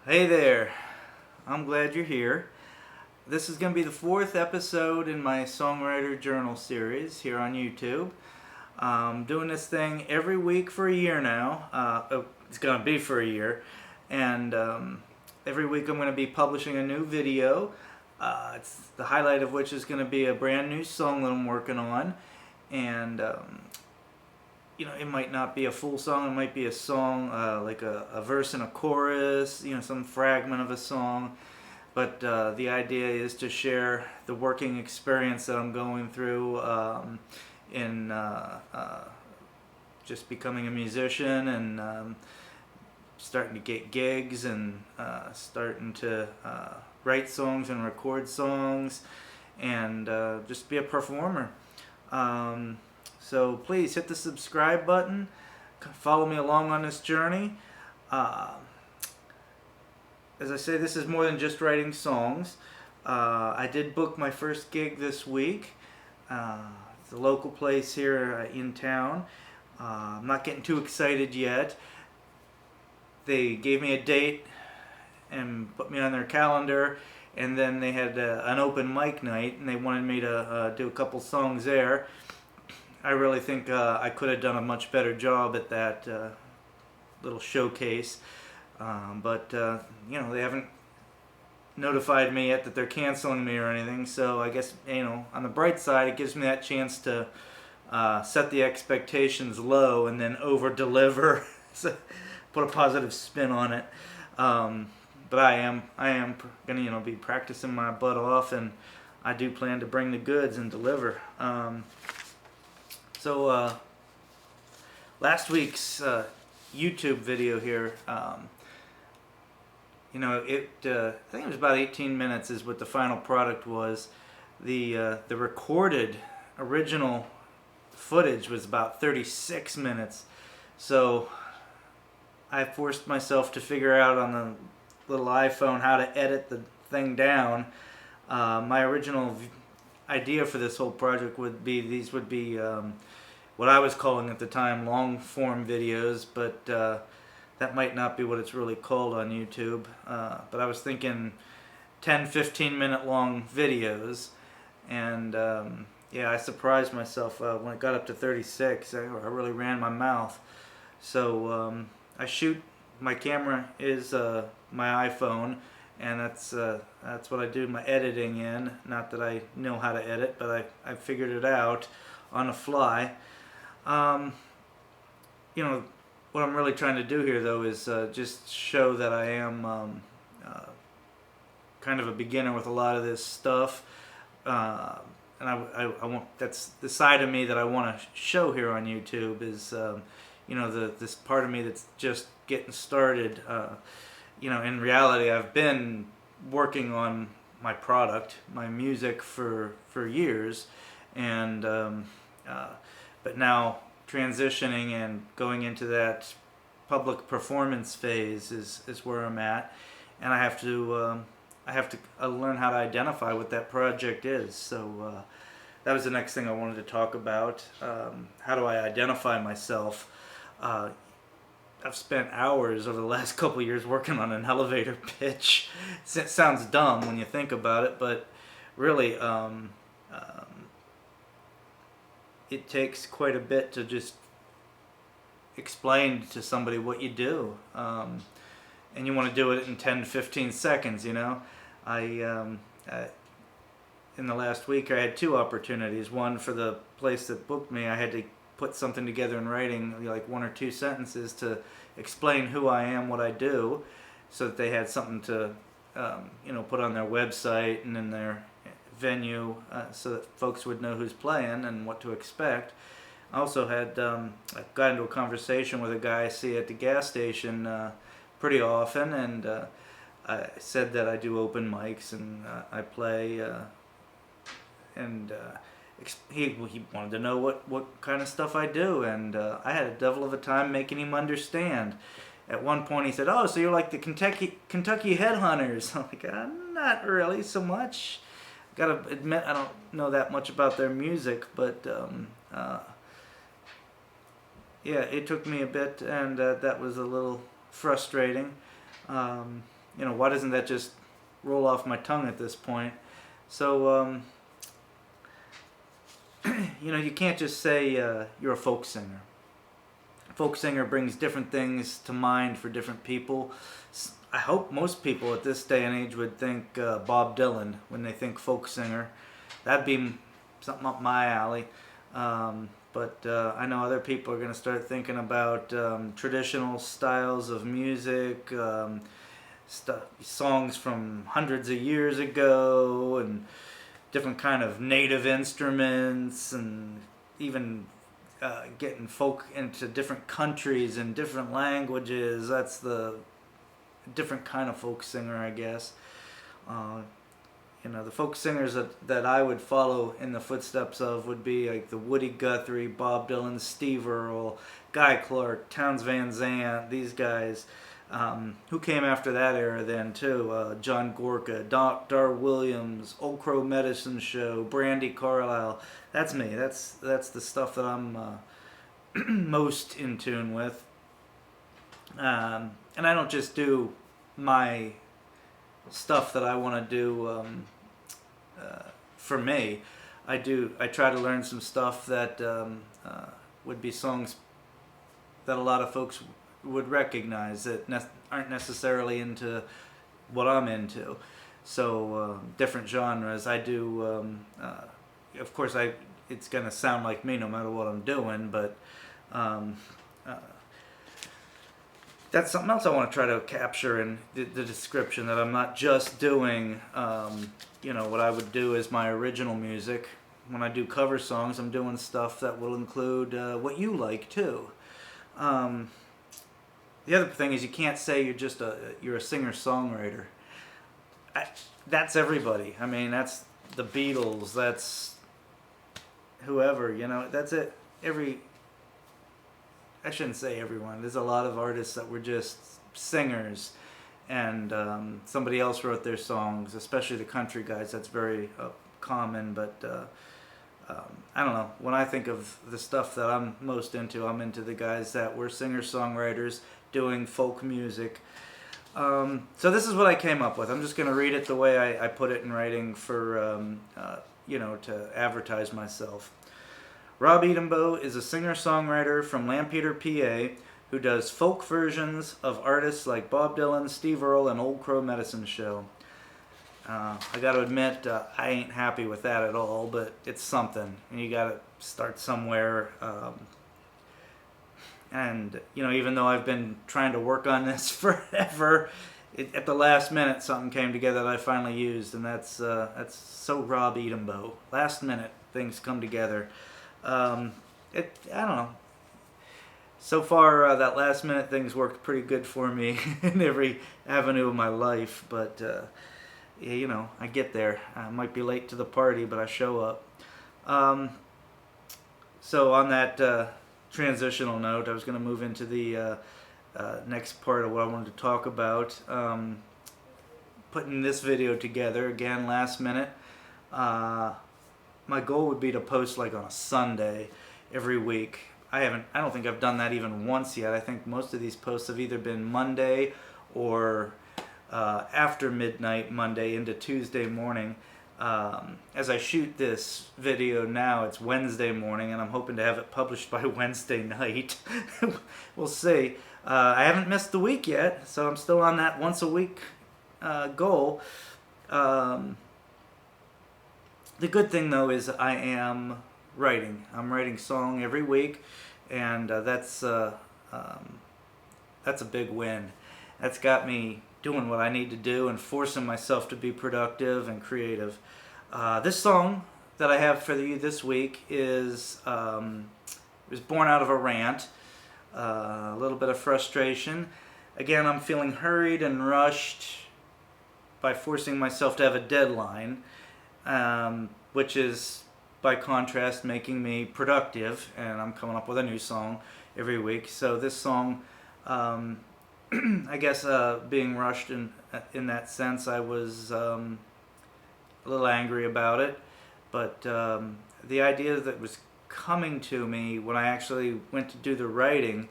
Hey there, I'm glad you're here. This is going to be the fourth episode in my Songwriter Journal series here on YouTube. I'm doing this thing every week for a year now. It's going to be for a year. And every week I'm going to be publishing a new video. It's the highlight of which is going to be a brand new song that I'm working on. And it might not be a full song. It might be a song like a verse and a chorus, some fragment of a song. But the idea is to share the working experience that I'm going through in just becoming a musician and starting to get gigs and starting to write songs and record songs and just be a performer. So please hit the subscribe button. Follow me along on this journey. As I say, this is more than just writing songs. I did book my first gig this week. It's a local place here in town. I'm not getting too excited yet. They gave me a date and put me on their calendar, and then they had an open mic night, and they wanted me to do a couple songs there. I really think I could have done a much better job at that little showcase. But they haven't notified me yet that they're canceling me or anything. So I guess, on the bright side, it gives me that chance to set the expectations low and then over-deliver. So put a positive spin on it. But I am going to be practicing my butt off, and I do plan to bring the goods and deliver. So last week's YouTube video here, I think it was about 18 minutes is what the final product was. The recorded original footage was about 36 minutes. So I forced myself to figure out on the little iPhone how to edit the thing down. My original idea for this whole project would be these would be what I was calling at the time long form videos, but that might not be what it's really called on YouTube. But I was thinking 10-15 minute long videos, and I surprised myself when it got up to 36. I really ran my mouth. So my camera is my iPhone, and that's what I do my editing in. Not that I know how to edit, but I figured it out on the fly. What I'm really trying to do here, though, is just show that I am kind of a beginner with a lot of this stuff, and I want, that's the side of me that I want to show here on YouTube is this part of me that's just getting started. In reality, I've been working on my product, my music for years, and but now transitioning and going into that public performance phase is where I'm at, and I have to learn how to identify what that project is. So that was the next thing I wanted to talk about. How do I identify myself? I've spent hours over the last couple of years working on an elevator pitch. It sounds dumb when you think about it, but really it takes quite a bit to just explain to somebody what you do, and you want to do it in 10 to 15 seconds. In the last week I had two opportunities. One, for the place that booked me, I had to put something together in writing, like 1 or 2 sentences to explain who I am, what I do, so that they had something to put on their website and in their venue, so that folks would know who's playing and what to expect. I also had I got into a conversation with a guy I see at the gas station pretty often, and I said that I do open mics and I play, and he wanted to know what kind of stuff I do, and I had a devil of a time making him understand. At one point he said, "Oh, so you're like the Kentucky Headhunters." I'm like, not really so much. Gotta admit, I don't know that much about their music, but it took me a bit, and that was a little frustrating. why doesn't that just roll off my tongue at this point? So, you can't just say you're a folk singer. Folk singer brings different things to mind for different people. I hope most people at this day and age would think Bob Dylan when they think folk singer. That'd be something up my alley. But I know other people are going to start thinking about traditional styles of music, songs from hundreds of years ago, and different kind of native instruments, and even getting folk into different countries and different languages. That's the different kind of folk singer, I guess. The folk singers that I would follow in the footsteps of would be like the Woody Guthrie, Bob Dylan, Steve Earle, Guy Clark, Townes Van Zandt, these guys. Who came after that era then too? John Gorka, Dar Williams, Old Crow Medicine Show, Brandy Carlisle. That's me. That's the stuff that I'm most in tune with. And I don't just do my stuff that I want to do for me. I try to learn some stuff that would be songs that a lot of folks would recognize that aren't necessarily into what I'm into. So different genres. I do. Of course, it's gonna sound like me no matter what I'm doing, but that's something else I want to try to capture in the description, that I'm not just doing, what I would do as my original music. When I do cover songs, I'm doing stuff that will include what you like too. The other thing is, you can't say you're a singer-songwriter. That's everybody. I mean, that's the Beatles. That's whoever. That's it. I shouldn't say everyone. There's a lot of artists that were just singers, and somebody else wrote their songs, especially the country guys. That's very common, but I don't know. When I think of the stuff that I'm most into, I'm into the guys that were singer-songwriters doing folk music. So this is what I came up with. I'm just going to read it the way I put it in writing for, to advertise myself. Rob Edenbo is a singer-songwriter from Lampeter, PA, who does folk versions of artists like Bob Dylan, Steve Earle, and Old Crow Medicine Show. I got to admit, I ain't happy with that at all, but it's something, and you got to start somewhere. And even though I've been trying to work on this forever, at the last minute something came together that I finally used, and that's so Rob Edenbo. Last minute things come together. I don't know. So far, that last minute things worked pretty good for me in every avenue of my life, but I get there. I might be late to the party, but I show up. So on that transitional note, I was going to move into the next part of what I wanted to talk about. Putting this video together, again, last minute. My goal would be to post like on a Sunday every week. I don't think I've done that even once yet. I think most of these posts have either been Monday or after midnight Monday into Tuesday morning. As I shoot this video now, it's Wednesday morning, and I'm hoping to have it published by Wednesday night. We'll see. I haven't missed the week yet, so I'm still on that once a week goal. The good thing, though, is I am writing. I'm writing song every week, and that's a big win. That's got me doing what I need to do and forcing myself to be productive and creative. This song that I have for you this week was born out of a rant, a little bit of frustration. Again, I'm feeling hurried and rushed by forcing myself to have a deadline, which is, by contrast, making me productive, and I'm coming up with a new song every week. So this song, I guess, being rushed in that sense, I was a little angry about it, but the idea that was coming to me when I actually went to do the writing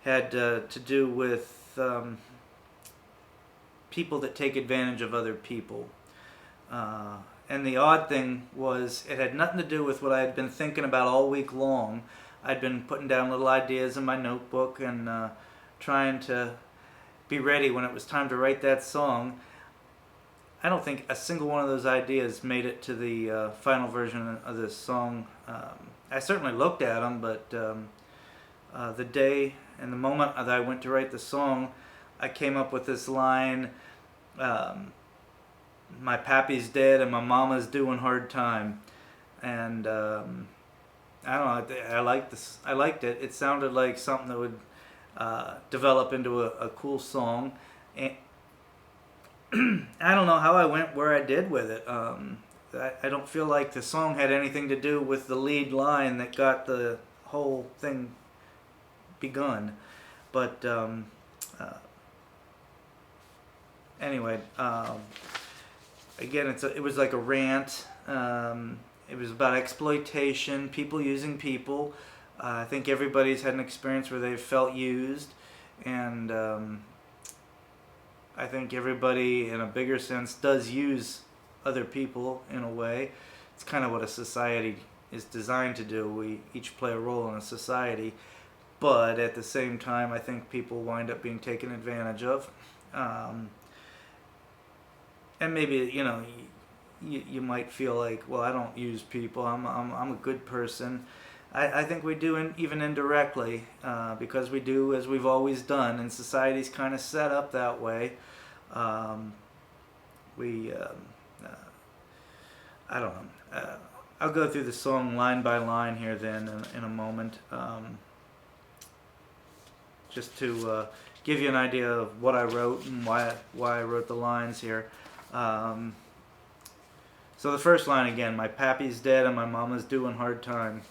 had to do with people that take advantage of other people. And the odd thing was, it had nothing to do with what I had been thinking about all week long. I'd been putting down little ideas in my notebook and trying to be ready when it was time to write that song. I don't think a single one of those ideas made it to the final version of this song. I certainly looked at them, but the day and the moment that I went to write the song, I came up with this line, my pappy's dead and my mama's doing hard time. And I don't know, I liked this. I liked it. It sounded like something that would develop into a cool song. And I don't know how I went where I did with it. I don't feel like the song had anything to do with the lead line that got the whole thing begun. But anyway, again, it was like a rant. It was about exploitation, people using people. I think everybody's had an experience where they've felt used, and I think everybody, in a bigger sense, does use other people in a way. It's kind of what a society is designed to do. We each play a role in a society, but at the same time, I think people wind up being taken advantage of. And maybe, you know, you might feel like, well, I don't use people. I'm a good person. I think we do, even indirectly, because we do as we've always done, and society's kind of set up that way. I don't know. I'll go through the song line by line here then in a moment, just to give you an idea of what I wrote and why I wrote the lines here. So the first line again, my pappy's dead and my mama's doing hard time.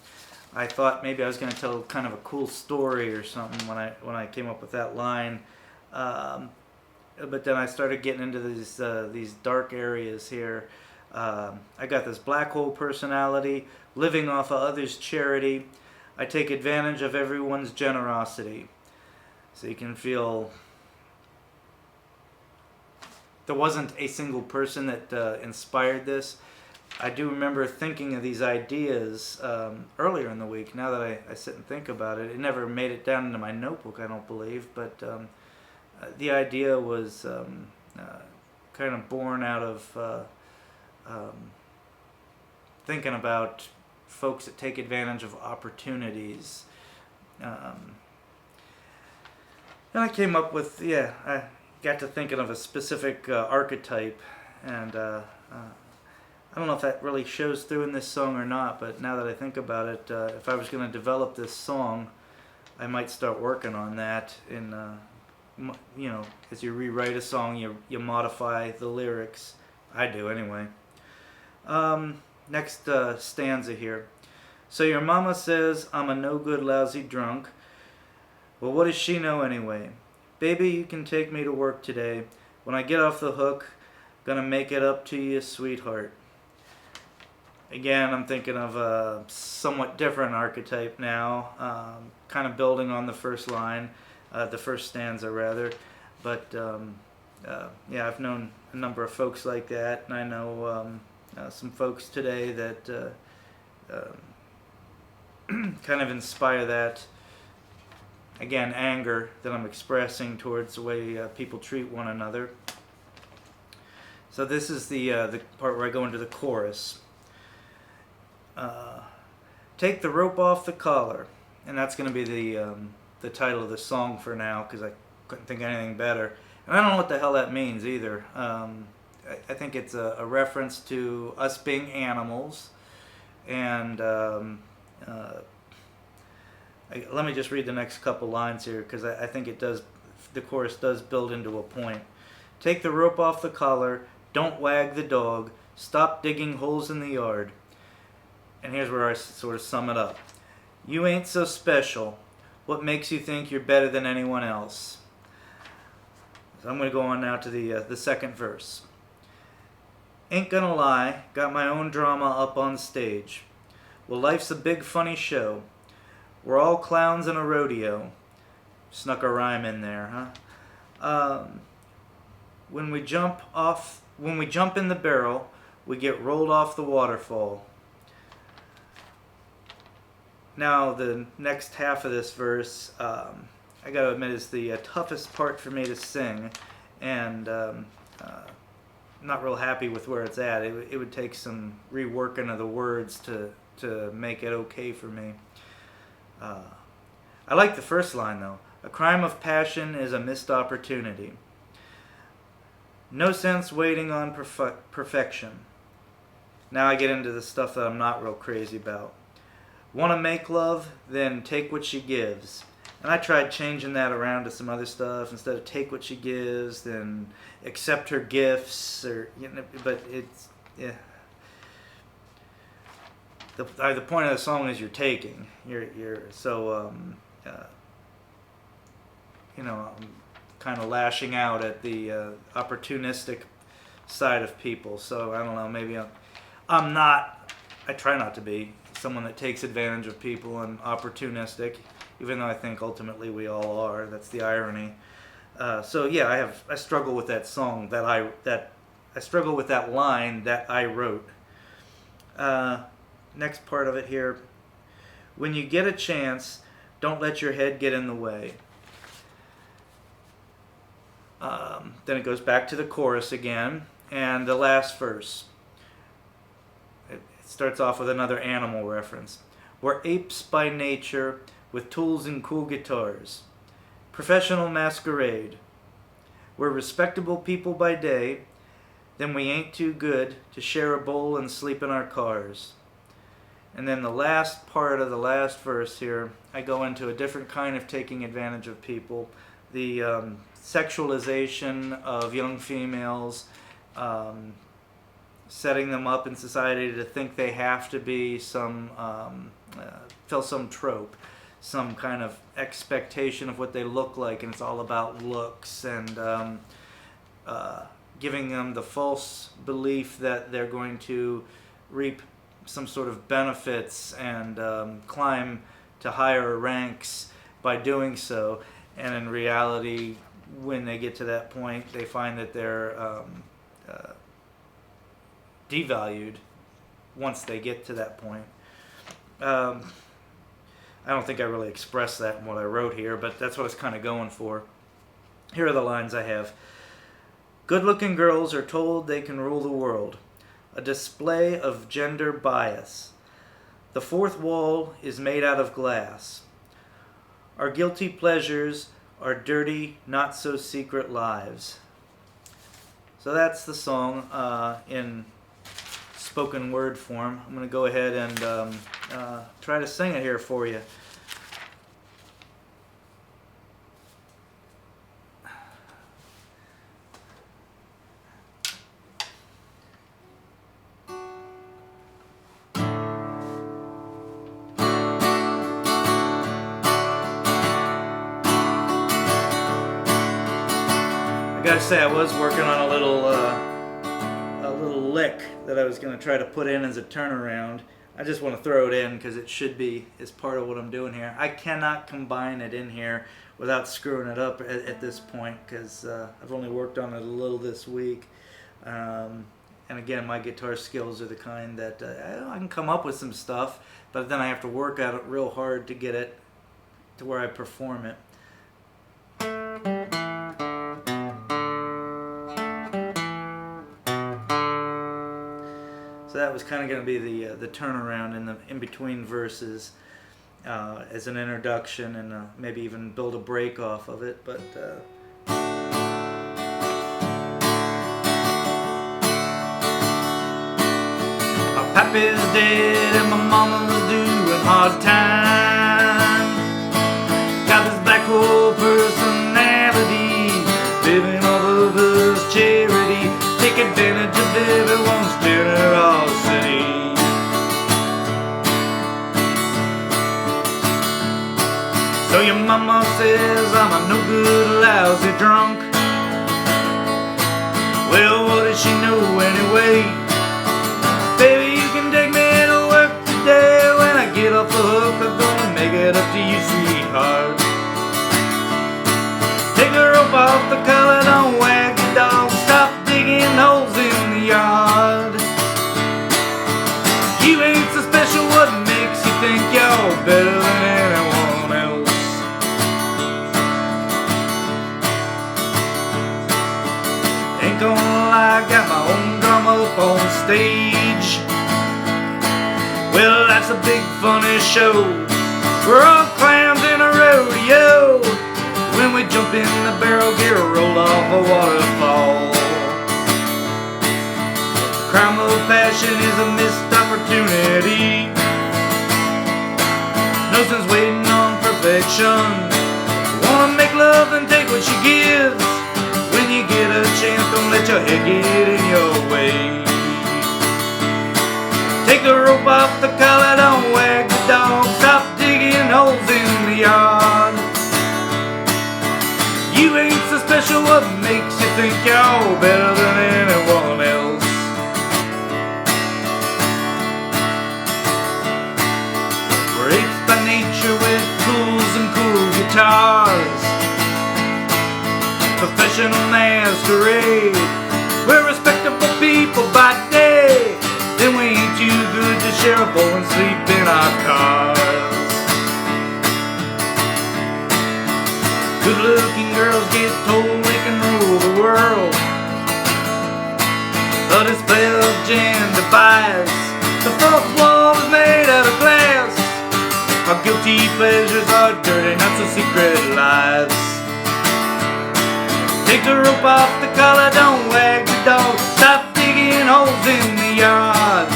I thought maybe I was going to tell kind of a cool story or something when I came up with that line, but then I started getting into these dark areas here. I got this black hole personality, living off of others' charity. I take advantage of everyone's generosity. So you can feel there wasn't a single person that inspired this. I do remember thinking of these ideas earlier in the week. Now that I sit and think about it, it never made it down into my notebook, I don't believe, but the idea was kind of born out of thinking about folks that take advantage of opportunities. And I came up with, I got to thinking of a specific archetype, and I don't know if that really shows through in this song or not, but now that I think about it, if I was going to develop this song, I might start working on that. In you know, as you rewrite a song, you modify the lyrics. I do anyway. Next stanza here. So your mama says I'm a no good lousy drunk. Well, what does she know anyway? Baby, you can take me to work today. When I get off the hook, gonna make it up to you, sweetheart. Again, I'm thinking of a somewhat different archetype now, kind of building on the first line, the first stanza rather. But yeah, I've known a number of folks like that, and I know some folks today that kind of inspire that. Again, anger that I'm expressing towards the way people treat one another. So this is the part where I go into the chorus. Take the rope off the collar, and that's going to be the title of the song for now, because I couldn't think of anything better. And I don't know what the hell that means either. I think it's a reference to us being animals, and let me just read the next couple lines here, because I think it does. The chorus does build into a point. Take the rope off the collar. Don't wag the dog. Stop digging holes in the yard. And here's where I sort of sum it up. You ain't so special. What makes you think you're better than anyone else? So I'm going to go on now to the second verse. Ain't gonna lie, got my own drama up on stage. Well, life's a big funny show. We're all clowns in a rodeo. Snuck a rhyme in there, huh? when we jump in the barrel, we get rolled off the waterfall. Now the next half of this verse, I gotta admit, is the toughest part for me to sing, and I'm not real happy with where it's at. It would take some reworking of the words to make it okay for me. I like the first line though. A crime of passion is a missed opportunity. No sense waiting on perfection. Now I get into the stuff that I'm not real crazy about. Want to make love? Then take what she gives. And I tried changing that around to some other stuff. Instead of take what she gives, then accept her gifts, or but it's yeah. The point of the song is you're taking. You're so I'm kind of lashing out at the opportunistic side of people. So I don't know. Maybe I'm not. I try not to be someone that takes advantage of people and opportunistic, even though I think ultimately we all are. That's the irony. So yeah, I struggle with that song I struggle with that line that I wrote. Next part of it here. When you get a chance, don't let your head get in the way. Then it goes back to the chorus again, and the last verse. It starts off with another animal reference. We're apes by nature, with tools and cool guitars. Professional masquerade. We're respectable people by day, then we ain't too good to share a bowl and sleep in our cars. And then the last part of the last verse here, I go into a different kind of taking advantage of people. The sexualization of young females, setting them up in society to think they have to be some trope, some kind of expectation of what they look like, and it's all about looks, and giving them the false belief that they're going to reap some sort of benefits and climb to higher ranks by doing so. And in reality, when they get to that point, they find that they're devalued once they get to that point. I don't think I really expressed that in what I wrote here, but that's what I was kind of going for. Here are the lines I have. Good-looking girls are told they can rule the world. A display of gender bias. The fourth wall is made out of glass. Our guilty pleasures are dirty, not-so-secret lives. So that's the song in spoken word form. I'm going to go ahead and try to sing it here for you. I gotta say, I was working on a little lick that I was gonna try to put in as a turnaround. I just want to throw it in because it should be as part of what I'm doing here. I cannot combine it in here without screwing it up at this point, because I've only worked on it a little this week. And again, my guitar skills are the kind that I can come up with some stuff, but then I have to work at it real hard to get it to where I perform it. So that was kind of going to be the turnaround in between verses as an introduction, and maybe even build a break off of it. But my papa's dead and my mama's doing hard time. Got this black hole personality, living off of us charity. Take advantage of everyone's generosity. So your mama says I'm a no good, lousy drunk. Well, what does she know anyway? Baby, you can take me to work today. When I get off the hook, I'm gonna make it up to you, sweetheart. Take the rope off the collar, don't wag your dog's ain't gonna lie, got my own drama up on stage. Well, that's a big funny show. We're all clowns in a rodeo. When we jump in the barrel gear, roll off a waterfall. Crime of passion is a missed opportunity. No sense waiting on perfection. Wanna make love and take what she gives. When you get a chance, don't let your head get in your way. Take the rope off the collar, don't wag the dog. Stop digging holes in the yard. You ain't so special, what makes you think you're better than anyone else? We're apes by nature with tools and cool guitars. Professional masquerade. We're respectable people by day. Then we ain't too good to share a bowl and sleep in our cars. Good looking girls get told they can rule the world. The display of gender bias. The fourth wall is made out of glass. Our guilty pleasures are dirty, not so secret lives. Take the rope off the collar, don't wag the dog. Stop digging holes in the yard.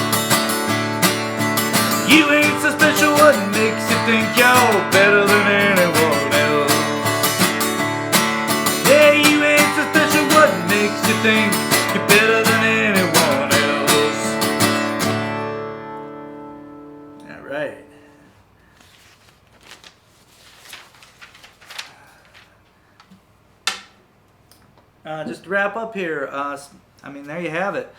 You ain't so special, what makes you think you're better than anyone else? Yeah, you ain't so special, what makes you think you're better than anyone else? Alright. Just to wrap up here, there you have it.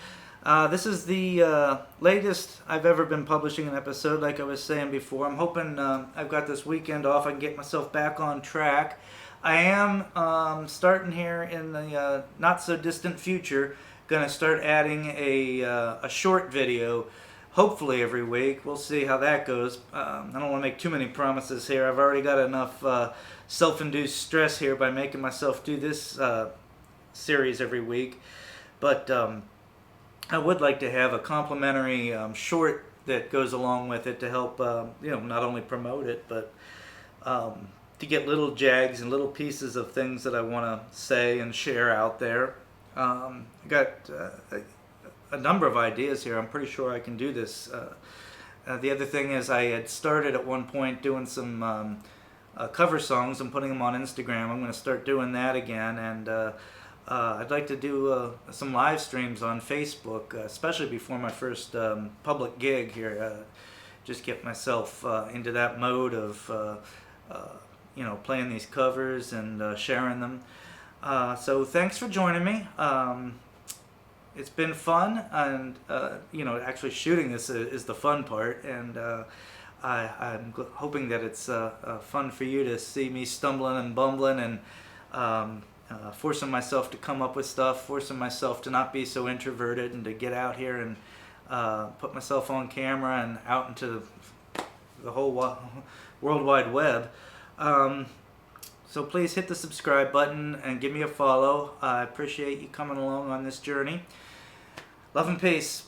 This is the latest I've ever been publishing an episode, like I was saying before. I'm hoping I've got this weekend off. I can get myself back on track. I am starting here in the not-so-distant future, going to start adding a short video, hopefully every week. We'll see how that goes. I don't want to make too many promises here. I've already got enough self-induced stress here by making myself do this series every week. But I would like to have a complimentary short that goes along with it to help, not only promote it, but to get little jags and little pieces of things that I want to say and share out there. I got a number of ideas here. I'm pretty sure I can do this. The other thing is I had started at one point doing some cover songs and putting them on Instagram. I'm going to start doing that again, and I'd like to do some live streams on Facebook, especially before my first public gig here. Just get myself into that mode of, playing these covers and sharing them. So thanks for joining me. It's been fun, and actually shooting this is the fun part, and I'm hoping that it's fun for you to see me stumbling and bumbling and forcing myself to come up with stuff, forcing myself to not be so introverted and to get out here and put myself on camera and out into the whole World Wide Web. So please hit the subscribe button and give me a follow. I appreciate you coming along on this journey. Love and peace.